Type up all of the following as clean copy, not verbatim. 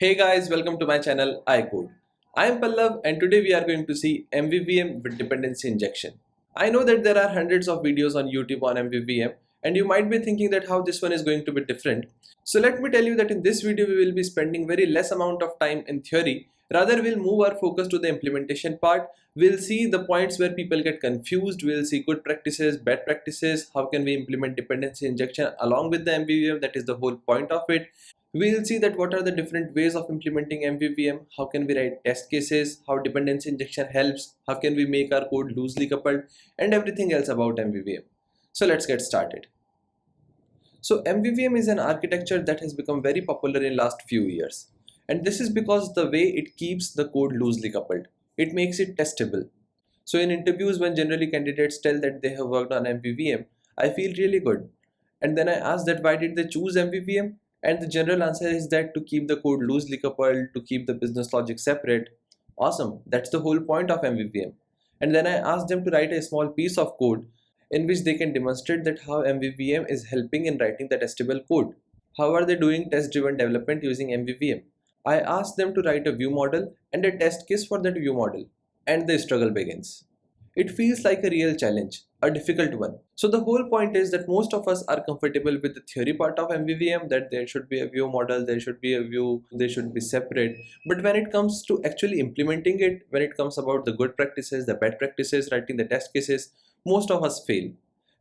Hey guys, welcome to my channel iCode. I am Pallav and today we are going to see MVVM with dependency injection. I know that there are hundreds of videos on YouTube on MVVM and you might be thinking that how this one is going to be different. So let me tell you that in this video we will be spending very less amount of time in theory. Rather we'll move our focus to the implementation part. We'll see the points where people get confused. We'll see good practices, bad practices, how can we implement dependency injection along with the MVVM, that is the whole point of it. We'll see that what are the different ways of implementing MVVM, how can we write test cases, how dependency injection helps, how can we make our code loosely coupled, and everything else about MVVM. So let's get started. So MVVM is an architecture that has become very popular in last few years. And this is because the way it keeps the code loosely coupled. It makes it testable. So in interviews when generally candidates tell that they have worked on MVVM, I feel really good. And then I ask that why did they choose MVVM? And the general answer is that to keep the code loosely coupled, to keep the business logic separate. Awesome, that's the whole point of MVVM. And then I ask them to write a small piece of code in which they can demonstrate that how MVVM is helping in writing the testable code. How are they doing test-driven development using MVVM? I ask them to write a view model and a test case for that view model, and the struggle begins. It feels like a real challenge, a difficult one. So the whole point is that most of us are comfortable with the theory part of MVVM, that there should be a view model, there should be a view, they should be separate. But when it comes to actually implementing it, when it comes about the good practices, the bad practices, writing the test cases, most of us fail.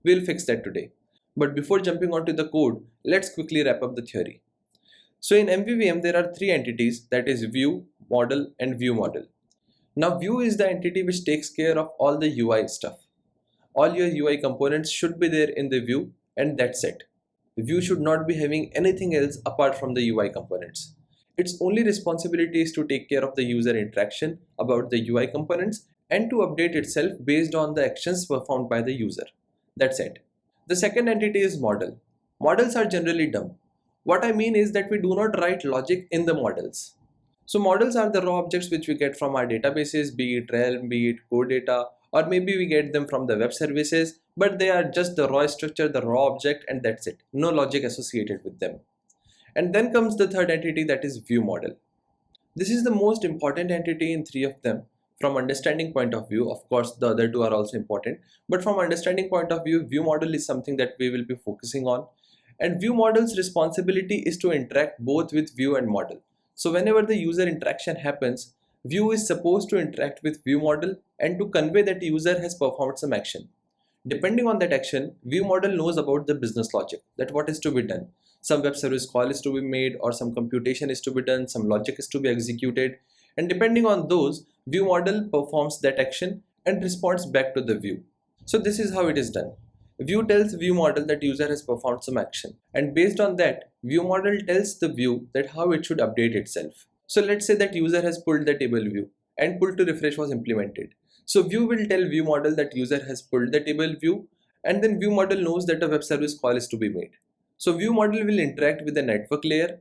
We'll fix that today. But before jumping onto the code, let's quickly wrap up the theory. So in MVVM, there are three entities, that is view, model, and view model. Now view is the entity which takes care of all the UI stuff. All your UI components should be there in the view, and that's it. The view should not be having anything else apart from the UI components. Its only responsibility is to take care of the user interaction about the UI components and to update itself based on the actions performed by the user. That's it. The second entity is model. Models are generally dumb. What I mean is that we do not write logic in the models. So models are the raw objects which we get from our databases, be it realm, be it core data, or maybe we get them from the web services, but they are just the raw structure, the raw object, and that's it. No logic associated with them. And then comes the third entity, that is view model. This is the most important entity in three of them. From understanding point of view, of course the other two are also important, but from understanding point of view, view model is something that we will be focusing on. And view model's responsibility is to interact both with view and model. So whenever the user interaction happens, view is supposed to interact with view model and to convey that the user has performed some action. Depending on that action, view model knows about the business logic, that what is to be done. Some web service call is to be made, or some computation is to be done, some logic is to be executed, and depending on those, view model performs that action and responds back to the view. So this is how it is done. View tells view model that user has performed some action, and based on that, view model tells the view that how it should update itself. So let's say that user has pulled the table view and pull to refresh was implemented. So view will tell view model that user has pulled the table view, and then view model knows that a web service call is to be made. So view model will interact with the network layer.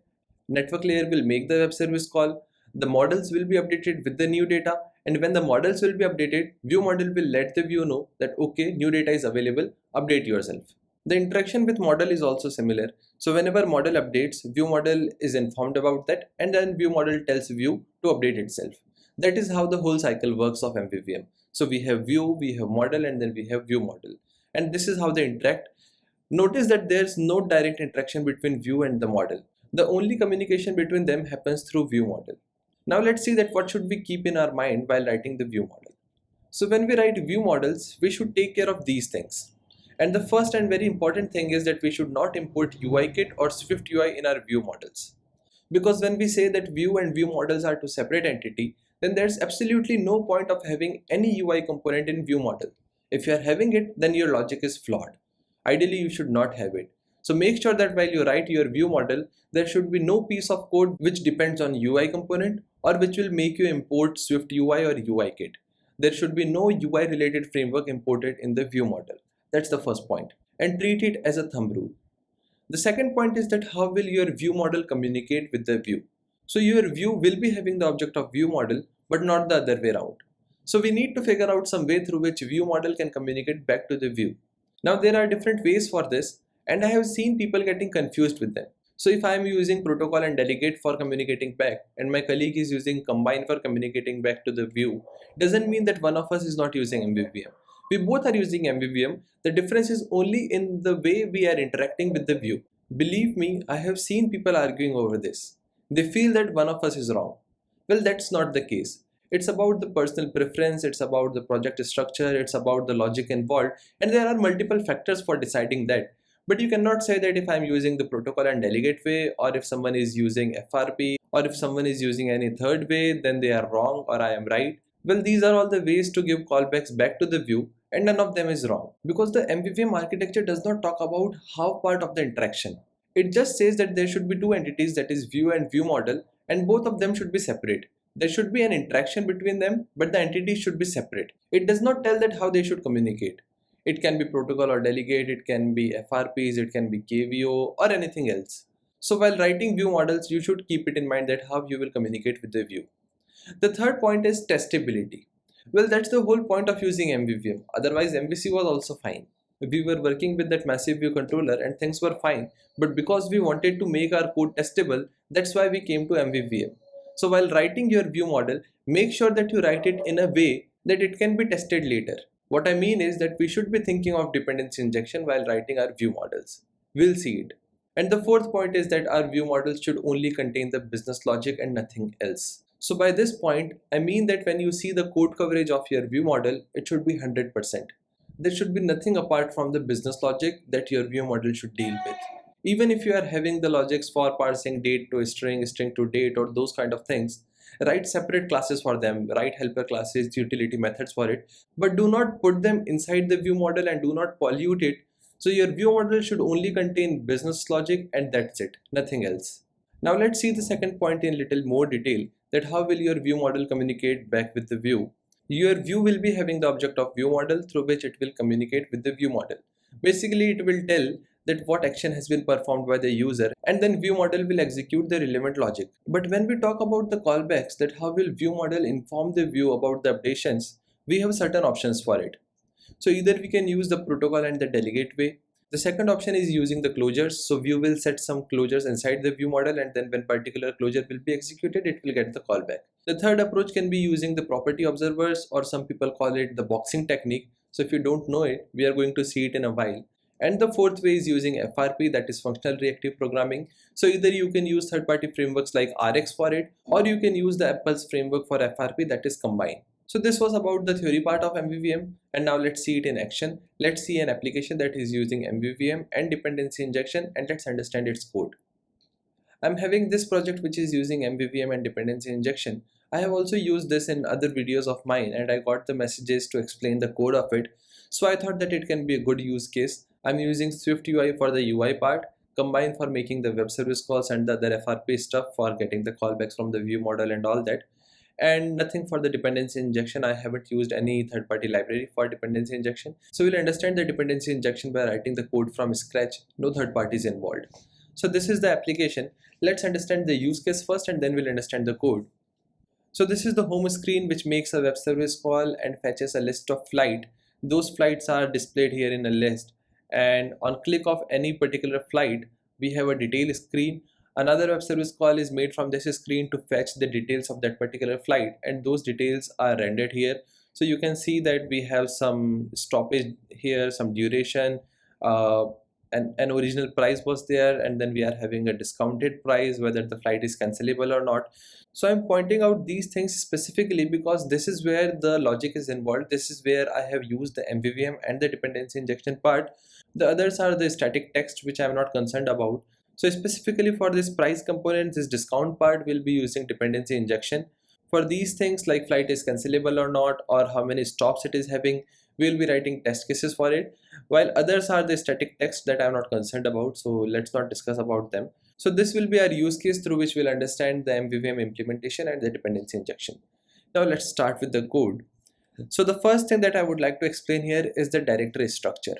Network layer will make the web service call. The models will be updated with the new data, and when the models will be updated, view model will let the view know that okay, new data is available, update yourself. The interaction with model is also similar. So whenever model updates, view model is informed about that, and then view model tells view to update itself. That is how the whole cycle works of MVVM. So we have view, we have model, and then we have view model. And this is how they interact. Notice that there's no direct interaction between view and the model. The only communication between them happens through view model. Now let's see that what should we keep in our mind while writing the view model. So when we write view models, we should take care of these things. And the first and very important thing is that we should not import UIKit or Swift UI in our view models. Because when we say that view and view models are two separate entities, then there's absolutely no point of having any UI component in view model. If you are having it, then your logic is flawed. Ideally, you should not have it. So make sure that while you write your view model, there should be no piece of code which depends on UI component or which will make you import Swift UI or UIKit. There should be no UI related framework imported in the view model. That's the first point. And treat it as a thumb rule. The second point is that how will your view model communicate with the view? So your view will be having the object of view model, but not the other way around. So we need to figure out some way through which view model can communicate back to the view. Now there are different ways for this, and I have seen people getting confused with them. So if I am using protocol and delegate for communicating back and my colleague is using combine for communicating back to the view, doesn't mean that one of us is not using MVVM. We both are using MVVM. The difference is only in the way we are interacting with the view. Believe me, I have seen people arguing over this. They feel that one of us is wrong. Well, that's not the case. It's about the personal preference, it's about the project structure, it's about the logic involved, and there are multiple factors for deciding that. But you cannot say that if I'm using the protocol and delegate way, or if someone is using FRP, or if someone is using any third way, then they are wrong or I am right. Well, these are all the ways to give callbacks back to the view, and none of them is wrong. Because the MVVM architecture does not talk about how part of the interaction. It just says that there should be two entities, that is view and view model, and both of them should be separate. There should be an interaction between them, but the entities should be separate. It does not tell that how they should communicate. It can be protocol or delegate, it can be FRPs, it can be KVO or anything else. So while writing view models, you should keep it in mind that how you will communicate with the view. The third point is testability. Well, that's the whole point of using MVVM. Otherwise, MVC was also fine. We were working with that massive view controller and things were fine. But because we wanted to make our code testable, that's why we came to MVVM. So while writing your view model, make sure that you write it in a way that it can be tested later. What I mean is that we should be thinking of dependency injection while writing our view models. We'll see it. And the fourth point is that our view models should only contain the business logic and nothing else. So by this point, I mean that when you see the code coverage of your view model, it should be 100%. There should be nothing apart from the business logic that your view model should deal with. Even if you are having the logics for parsing date to string, string to date or those kind of things, write separate classes for them, write helper classes, utility methods for it, but do not put them inside the view model and do not pollute it. So your view model should only contain business logic and that's it, nothing else. Now let's see the second point in little more detail, that how will your view model communicate back with the view. Your view will be having the object of view model through which it will communicate with the view model. Basically, it will tell that what action has been performed by the user, and then view model will execute the relevant logic. But when we talk about the callbacks, that how will view model inform the view about the updations, we have certain options for it. So either we can use the protocol and the delegate way. The second option is using the closures. So view will set some closures inside the view model, and then when particular closure will be executed, it will get the callback. The third approach can be using the property observers, or some people call it the boxing technique. So if you don't know it, we are going to see it in a while. And the fourth way is using FRP, that is functional reactive programming. So either you can use third-party frameworks like RX for it, or you can use the Apple's framework for FRP, that is combine. So this was about the theory part of MVVM, and now let's see it in action. Let's see an application that is using MVVM and dependency injection, and let's understand its code. I'm having this project which is using MVVM and dependency injection. I have also used this in other videos of mine and I got the messages to explain the code of it. So I thought that it can be a good use case. I'm using Swift UI for the UI part, Combine for making the web service calls and the other FRP stuff for getting the callbacks from the view model and all that. And nothing for the dependency injection. I haven't used any third-party library for dependency injection. So we'll understand the dependency injection by writing the code from scratch, no third parties involved. So this is the application. Let's understand the use case first and then we'll understand the code. So this is the home screen which makes a web service call and fetches a list of flight. Those flights are displayed here in a list, and on click of any particular flight, we have a detail screen. Another web service call is made from this screen to fetch the details of that particular flight, and those details are rendered here. So you can see that we have some stoppage here, some duration, an original price was there, and then we are having a discounted price, whether the flight is cancelable or not. So I'm pointing out these things specifically because this is where the logic is involved. This is where I have used the MVVM and the dependency injection part. The others are the static text, which I'm not concerned about. So specifically for this price component, this discount part, will be using dependency injection. For these things like flight is cancelable or not, or how many stops it is having, we'll be writing test cases for it, while others are the static text that I'm not concerned about, so let's not discuss about them. So this will be our use case through which we'll understand the MVVM implementation and the dependency injection. Now let's start with the code. So the first thing that I would like to explain here is the directory structure.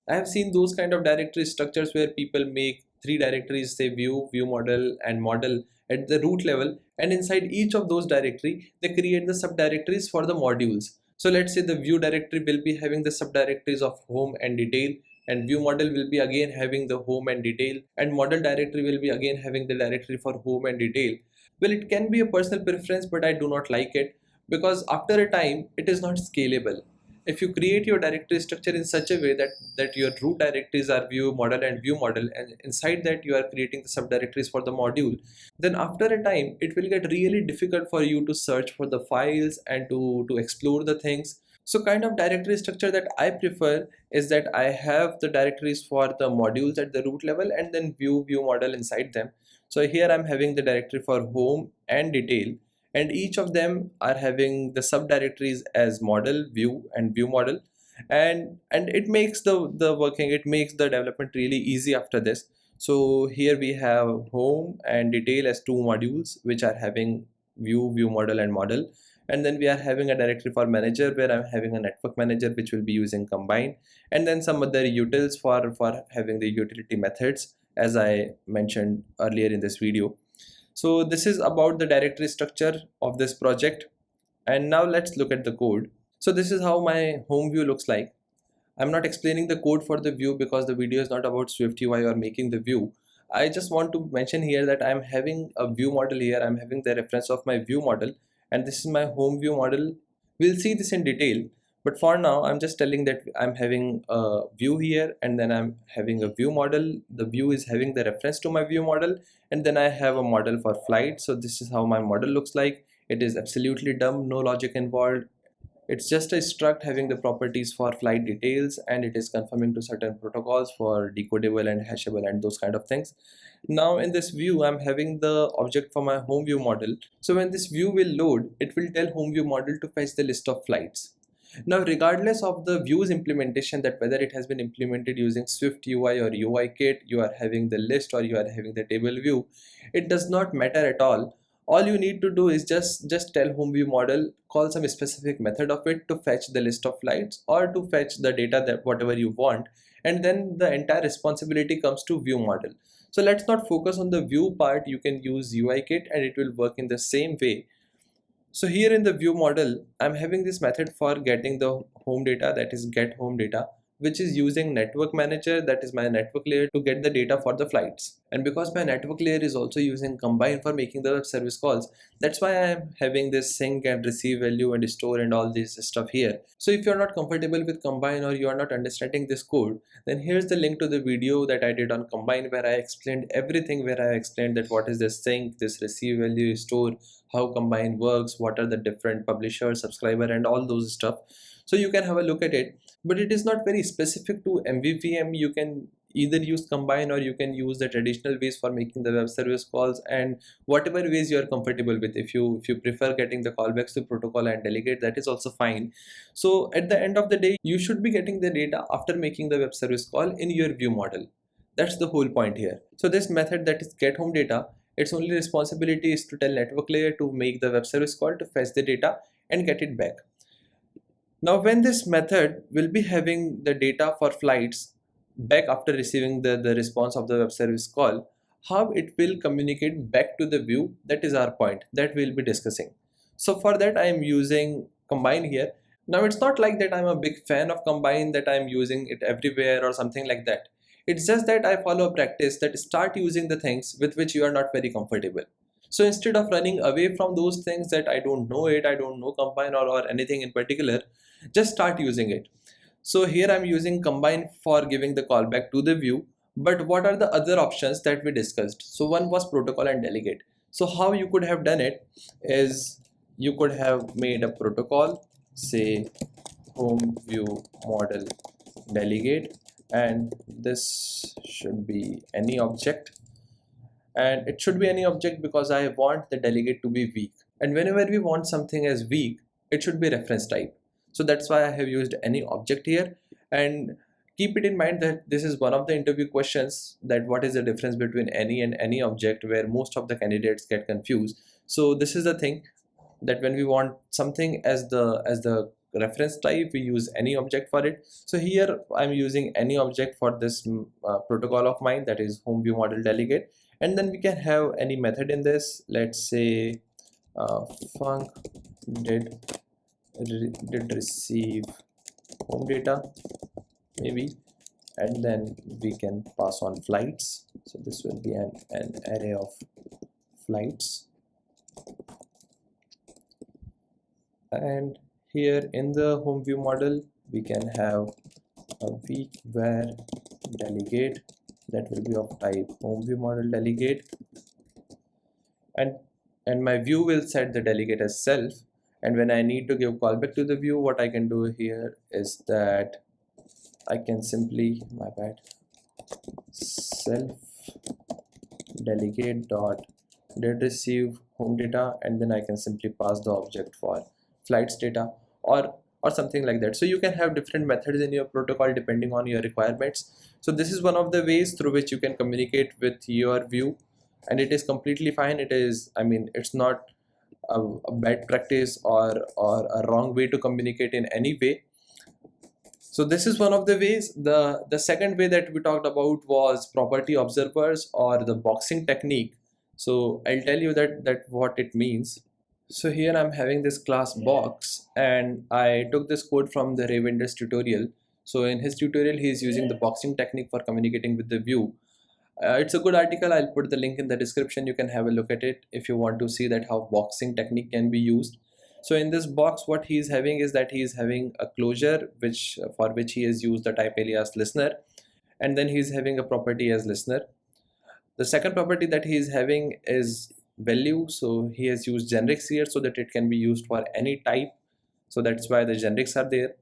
I have seen those kind of directory structures where people make 3 directories, say view, view model and model at the root level, and inside each of those directory they create the subdirectories for the modules. So let's say the view directory will be having the subdirectories of home and detail, and view model will be again having the home and detail, and model directory will be again having the directory for home and detail. Well, it can be a personal preference, but I do not like it because after a time it is not scalable. If you create your directory structure in such a way that your root directories are view model and view model, and inside that you are creating the subdirectories for the module, then after a time it will get really difficult for you to search for the files and to explore the things. So kind of directory structure that I prefer is that I have the directories for the modules at the root level and then view model inside them. So here I'm having the directory for home and detail, and each of them are having the subdirectories as model, view and view model, and it makes the working, it makes the development really easy after this. So here we have home and detail as two modules which are having view model and model, and then we are having a directory for manager where I'm having a network manager which will be using combine, and then some other utils for having the utility methods as I mentioned earlier in this video. So this is about the directory structure of this project, and now let's look at the code. So this is how my home view looks like. I'm not explaining the code for the view because the video is not about Swift UI or making the view. I just want to mention here that I'm having a view model here. I'm having the reference of my view model, and this is my home view model. We'll see this in detail, but for now I'm just telling that I'm having a view here, and then I'm having a view model. The view is having the reference to my view model, and then I have a model for flight. So this is how my model looks like. It is absolutely dumb, no logic involved. It's just a struct having the properties for flight details, and it is conforming to certain protocols for decodable and hashable and those kind of things. Now in this view, I'm having the object for my home view model. So when this view will load, it will tell home view model to fetch the list of flights. Now regardless of the views implementation, that whether it has been implemented using Swift UI or UI kit, you are having the list or you are having the table view, it does not matter at all you need to do is just tell home view model, call some specific method of it to fetch the list of flights or to fetch the data that whatever you want, and then the entire responsibility comes to view model. So let's not focus on the view part. You can use UI kit and it will work in the same way. So here in the view model, I'm having this method for getting the home data, that is get home data, which is using network manager, that is my network layer, to get the data for the flights. And because my network layer is also using combine for making the web service calls, that's why I'm having this sync and receive value and store and all this stuff here. So if you're not comfortable with combine or you are not understanding this code, then here's the link to the video that I did on combine where I explained everything, where I explained that what is this sync, this receive value, store, how combine works, what are the different publisher, subscriber and all those stuff. So you can have a look at it, but it is not very specific to MVVM. You can either use combine or you can use the traditional ways for making the web service calls, and whatever ways you are comfortable with. If you prefer getting the callbacks to protocol and delegate, that is also fine. So at the end of the day, you should be getting the data after making the web service call in your view model. That's the whole point here. So this method, that is get home data, its only responsibility is to tell network layer to make the web service call to fetch the data and get it back. Now when this method will be having the data for flights back after receiving the response of the web service call, how it will communicate back to the view, that is our point that we'll be discussing. So for that I am using combine here. Now it's not like that I'm a big fan of combine, that I'm using it everywhere or something like that. It's just that I follow a practice that start using the things with which you are not very comfortable. So instead of running away from those things that I don't know it, I don't know combine or anything in particular, just start using it. So here I'm using combine for giving the callback to the view. But what are the other options that we discussed? So one was protocol and delegate. So how you could have done it is you could have made a protocol, say home view model delegate, and this should be any object, and it should be any object because I want the delegate to be weak, and whenever we want something as weak, it should be reference type. So that's why I have used any object here. And keep it in mind that this is one of the interview questions, that what is the difference between any and any object, where most of the candidates get confused. So this is the thing, that when we want something as the reference type, we use any object for it. So here I'm using any object for this protocol of mine, that is home view model delegate. And then we can have any method in this. Let's say func did receive home data maybe, and then we can pass on flights. So this will be an array of flights, and here in the home view model we can have a weak where delegate that will be of type home view model delegate, and my view will set the delegate as self, and when I need to give callback to the view, what I can do here is that I can simply self delegate dot did receive home data, and then I can simply pass the object for flights data or something like that. So you can have different methods in your protocol depending on your requirements. So this is one of the ways through which you can communicate with your view, and it is completely fine. It is, I mean, it's not a bad practice or a wrong way to communicate in any way. So this is one of the ways. The second way that we talked about was property observers or the boxing technique. So I'll tell you that what it means. So here I'm having this class box, and I took this code from the Ravender's tutorial. So in his tutorial he is using the boxing technique for communicating with the view. It's a good article. I'll put the link in the description. You can have a look at it if you want to see that how boxing technique can be used. So in this box, what he is having is that he is having a closure which for which he has used the type alias listener, and then he is having a property as listener. The second property that he is having is value. So he has used generics here so that it can be used for any type. So that's why the generics are there.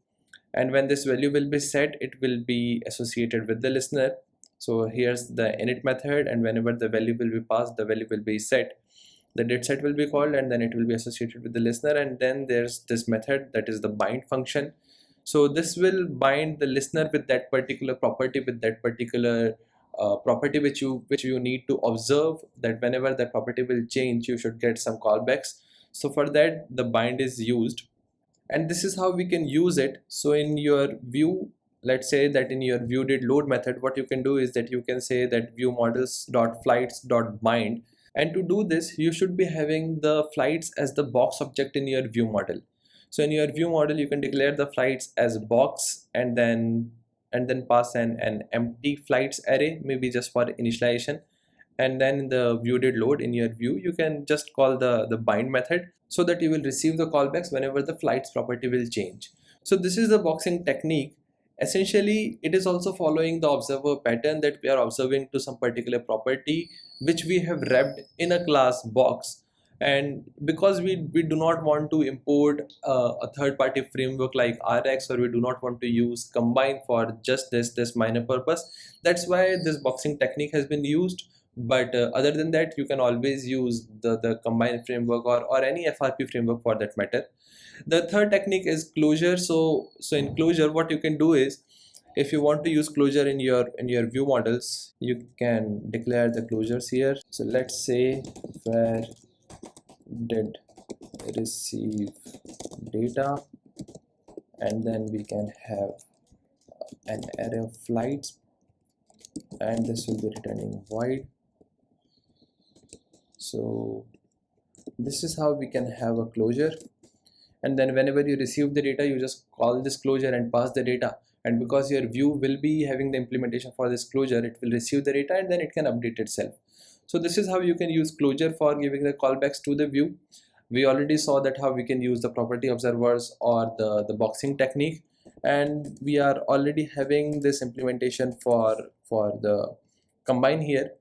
And when this value will be set, it will be associated with the listener. So here's the init method, and whenever the value will be passed, the value will be set. The date set will be called, and then it will be associated with the listener. And then there's this method that is the bind function. So this will bind the listener with that particular property, with that particular property which you need to observe, that whenever that property will change, you should get some callbacks. So for that, the bind is used, and this is how we can use it. So in your view, let's say that in your view did load method, what you can do is that you can say that view models dot flights dot bind, and to do this you should be having the flights as the box object in your view model. So in your view model you can declare the flights as box, and then pass an empty flights array, maybe just for initialization. And then in the view did load in your view, you can just call the bind method so that you will receive the callbacks whenever the flights property will change. So this is the boxing technique. Essentially, it is also following the observer pattern that we are observing to some particular property which we have wrapped in a class box. And because we do not want to import a third-party framework like RX, or we do not want to use combine for just this minor purpose, that's why this boxing technique has been used. But other than that, you can always use the combine framework or any FRP framework for that matter. The third technique is closure. So in closure, what you can do is, if you want to use closure in your view models, you can declare the closures here. So let's say where did receive data, and then we can have an array of flights, and this will be returning void. So this is how we can have a closure. And then whenever you receive the data, you just call this closure and pass the data. And because your view will be having the implementation for this closure, it will receive the data and then it can update itself. So this is how you can use closure for giving the callbacks to the view. We already saw that how we can use the property observers or the boxing technique, and we are already having this implementation for the combine here.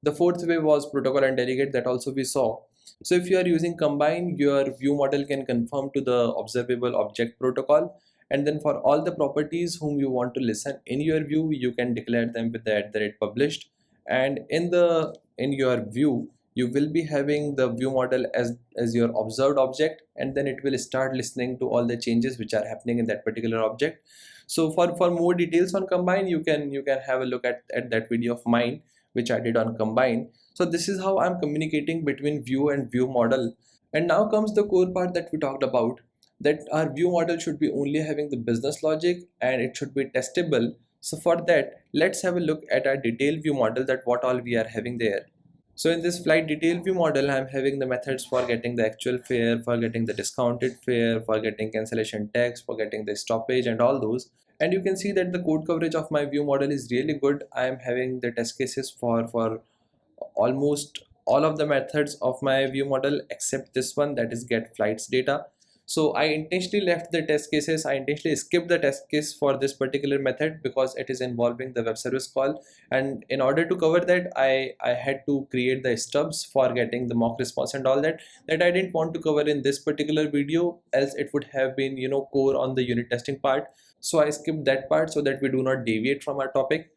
The fourth way was protocol and delegate, that also we saw. So if you are using combine, your view model can conform to the observable object protocol, and then for all the properties whom you want to listen in your view, you can declare them with the @published, and in your view you will be having the view model as your observed object, and then it will start listening to all the changes which are happening in that particular object. So for more details on combine, you can have a look at that video of mine which I did on combine. So this is how I'm communicating between view and view model. And now comes the core part that we talked about, that our view model should be only having the business logic and it should be testable. So for that, let's have a look at our detailed view model, that what all we are having there. So in this flight detail view model, I'm having the methods for getting the actual fare, for getting the discounted fare, for getting cancellation text, for getting the stoppage and all those. And you can see that the code coverage of my view model is really good. I am having the test cases for almost all of the methods of my view model except this one, that is get flights data. So I intentionally left the test cases. I intentionally skipped the test case for this particular method because it is involving the web service call, and in order to cover that I had to create the stubs for getting the mock response and all that I didn't want to cover in this particular video, else it would have been, you know, core on the unit testing part. So I skipped that part so that we do not deviate from our topic.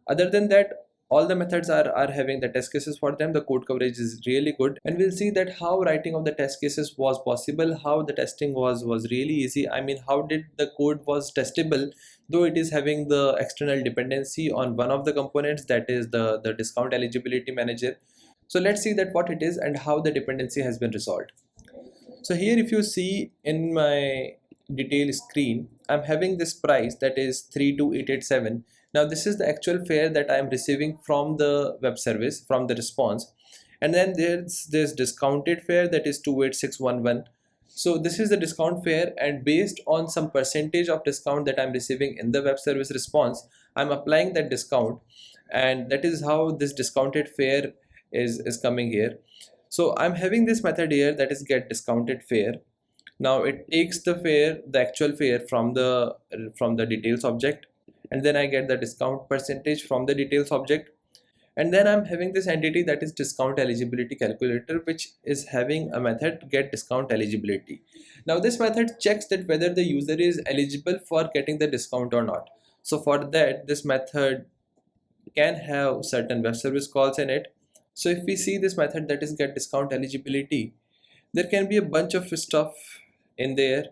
Other than that, all the methods are having the test cases for them. The code coverage is really good, and we'll see that how writing of the test cases was possible, how the testing was really easy. I mean, how did the code was testable though it is having the external dependency on one of the components, that is the discount eligibility manager. So let's see that what it is and how the dependency has been resolved. So here if you see in my detail screen, I'm having this price that is 32887. Now this is the actual fare that I am receiving from the web service, from the response. And then there's this discounted fare that is 28611. So this is the discount fare, and based on some percentage of discount that I'm receiving in the web service response, I'm applying that discount, and that is how this discounted fare is coming here. So I'm having this method here that is get discounted fare. Now it takes the fare, the actual fare from the details object, and then I get the discount percentage from the details object. And then I'm having this entity that is discount eligibility calculator, which is having a method get discount eligibility. Now this method checks that whether the user is eligible for getting the discount or not. So for that, this method can have certain web service calls in it. So if we see this method that is get discount eligibility, there can be a bunch of stuff in there.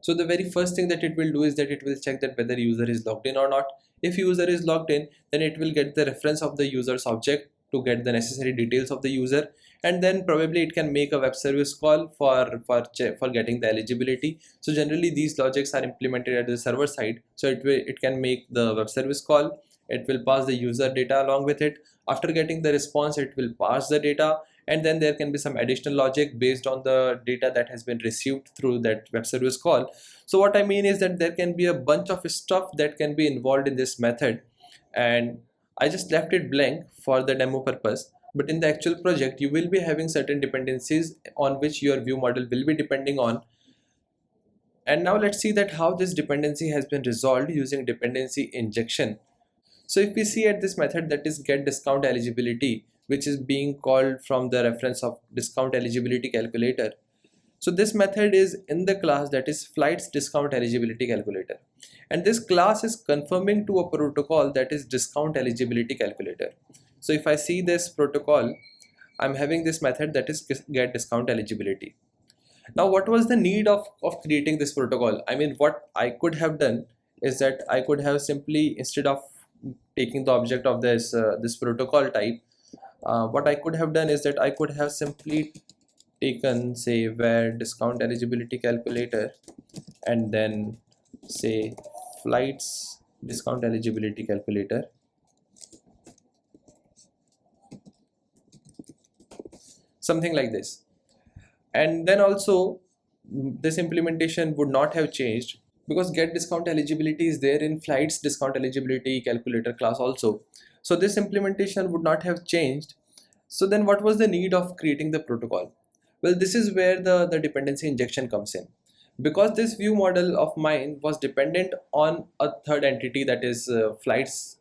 So the very first thing that it will do is that it will check that whether user is logged in or not. If user is logged in, then it will get the reference of the user's object to get the necessary details of the user, and then probably it can make a web service call for getting the eligibility. So generally these logics are implemented at the server side. So it can make the web service call, it will pass the user data along with it. After getting the response, it will pass the data, and then there can be some additional logic based on the data that has been received through that web service call. So what I mean is that there can be a bunch of stuff that can be involved in this method, and I just left it blank for the demo purpose. But in the actual project, you will be having certain dependencies on which your view model will be depending on. And now let's see that how this dependency has been resolved using dependency injection. So if we see at this method that is get discount eligibility, which is being called from the reference of discount eligibility calculator. So this method is in the class that is flights discount eligibility calculator, and this class is confirming to a protocol that is discount eligibility calculator. So if I see this protocol, I'm having this method that is get discount eligibility. Now what was the need of creating this protocol? I mean, what I could have done is that I could have simply, instead of taking the object of this protocol type, what I could have done is that I could have simply taken, say, where discount eligibility calculator, and then say flights discount eligibility calculator, something like this. And then also this implementation would not have changed because get discount eligibility is there in flights discount eligibility calculator class also. So this implementation would not have changed. So then what was the need of creating the protocol? Well, this is where the dependency injection comes in. Because this view model of mine was dependent on a third entity, that is flights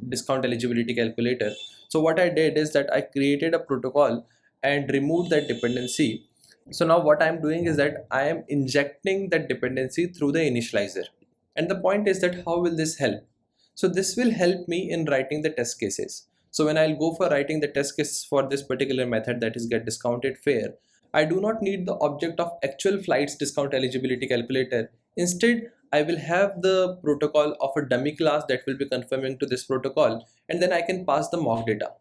discount eligibility calculator. So what I did is that I created a protocol and removed that dependency. So now what I am doing is that I am injecting that dependency through the initializer. And the point is that how will this help? So this will help me in writing the test cases. So when I'll go for writing the test cases for this particular method, that is get discounted fare, I do not need the object of actual flights discount eligibility calculator. Instead, I will have the protocol of a dummy class that will be confirming to this protocol, and then I can pass the mock data.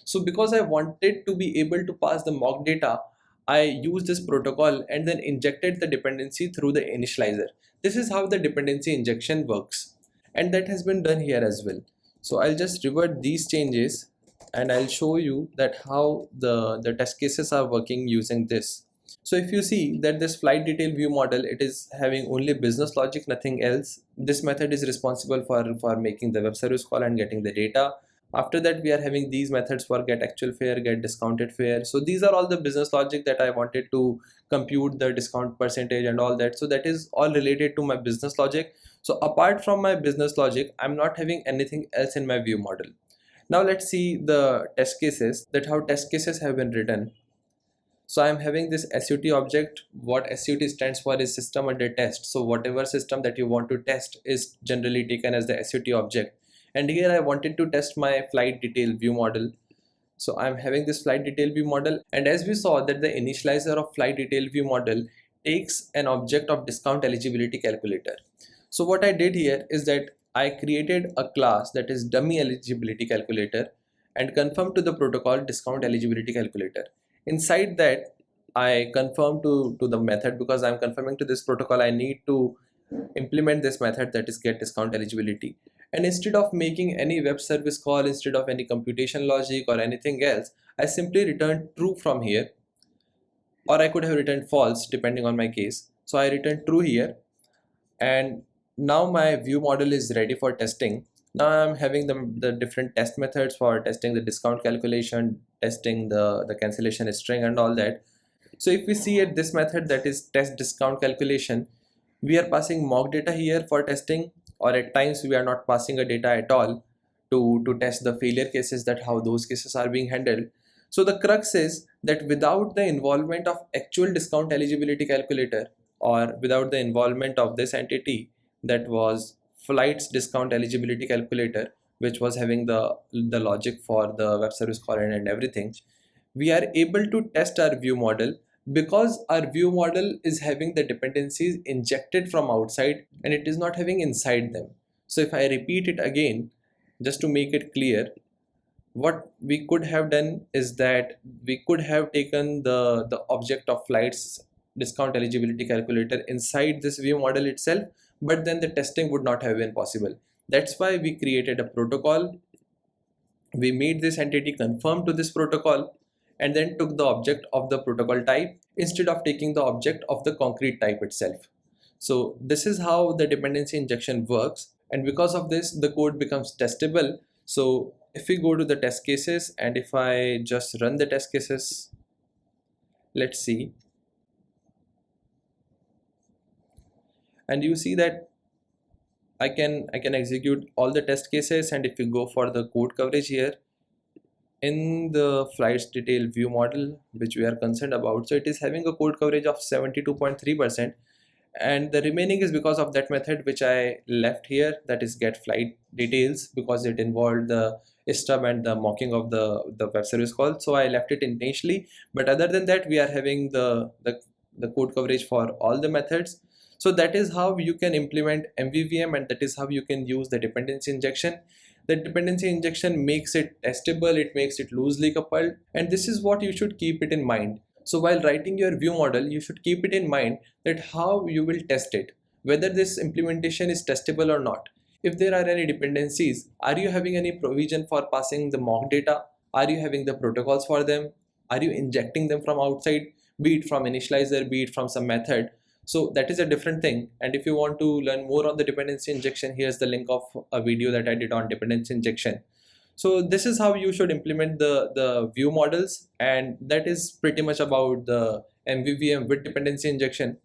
So because I wanted to be able to pass the mock data, I used this protocol and then injected the dependency through the initializer. This is how the dependency injection works, and that has been done here as well. So I'll just revert these changes and I'll show you that how the test cases are working using this. So if you see that this flight detail view model, it is having only business logic, nothing else. This method is responsible for making the web service call and getting the data. After that, we are having these methods for get actual fare, get discounted fare. So these are all the business logic that I wanted to compute the discount percentage and all that. So that is all related to my business logic. So apart from my business logic, I'm not having anything else in my view model. Now let's see the test cases, that how test cases have been written. So I'm having this SUT object. What SUT stands for is system under test. So whatever system that you want to test is generally taken as the SUT object. And here I wanted to test my flight detail view model. So I'm having this flight detail view model, and as we saw that the initializer of flight detail view model takes an object of discount eligibility calculator. So what I did here is that I created a class that is dummy eligibility calculator and confirmed to the protocol discount eligibility calculator. Inside that, I confirm to the method, because I'm confirming to this protocol, I need to implement this method, that is get discount eligibility. And instead of making any web service call, instead of any computation logic or anything else, I simply return true from here, or I could have written false depending on my case. So I return true here, and now my view model is ready for testing. Now I'm having the different test methods for testing the discount calculation, testing the cancellation string and all that. So if we see at this method, that is test discount calculation, we are passing mock data here for testing, or at times we are not passing a data at all to test the failure cases, that how those cases are being handled. So the crux is that without the involvement of actual discount eligibility calculator, or without the involvement of this entity that was flights discount eligibility calculator, which was having the logic for the web service call and everything, we are able to test our view model, because our view model is having the dependencies injected from outside and it is not having inside them. So if I repeat it again, just to make it clear, what we could have done is that we could have taken the object of flights discount eligibility calculator inside this view model itself, but then the testing would not have been possible. That's why we created a protocol. We made this entity conform to this protocol, and then took the object of the protocol type instead of taking the object of the concrete type itself. So this is how the dependency injection works, and because of this the code becomes testable. So if we go to the test cases, and if I just run the test cases, let's see, and you see that I can execute all the test cases. And if we go for the code coverage here, in the flights detail view model which we are concerned about, so it is having a code coverage of 72.3%, and the remaining is because of that method which I left here, that is get flight details, because it involved the stub and the mocking of the web service call. So I left it initially, but other than that we are having the code coverage for all the methods. So that is how you can implement MVVM, and that is how you can use the dependency injection. The dependency injection makes it testable, it makes it loosely coupled, and this is what you should keep it in mind. So while writing your view model, you should keep it in mind that how you will test it, whether this implementation is testable or not. If there are any dependencies, are you having any provision for passing the mock data? Are you having the protocols for them? Are you injecting them from outside, be it from initializer, be it from some method? So that is a different thing. And if you want to learn more on the dependency injection, here's the link of a video that I did on dependency injection. So this is how you should implement the view models, and that is pretty much about the MVVM with dependency injection.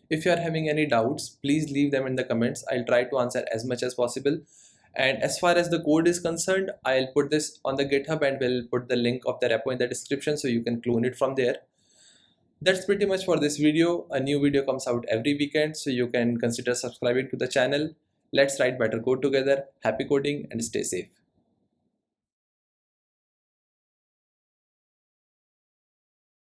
If you are having any doubts, please leave them in the comments. I'll try to answer as much as possible. And as far as the code is concerned, I'll put this on the GitHub, and we'll put the link of the repo in the description so you can clone it from there. That's pretty much for this video. A new video comes out every weekend, so you can consider subscribing to the channel. Let's write better code together. Happy coding and stay safe.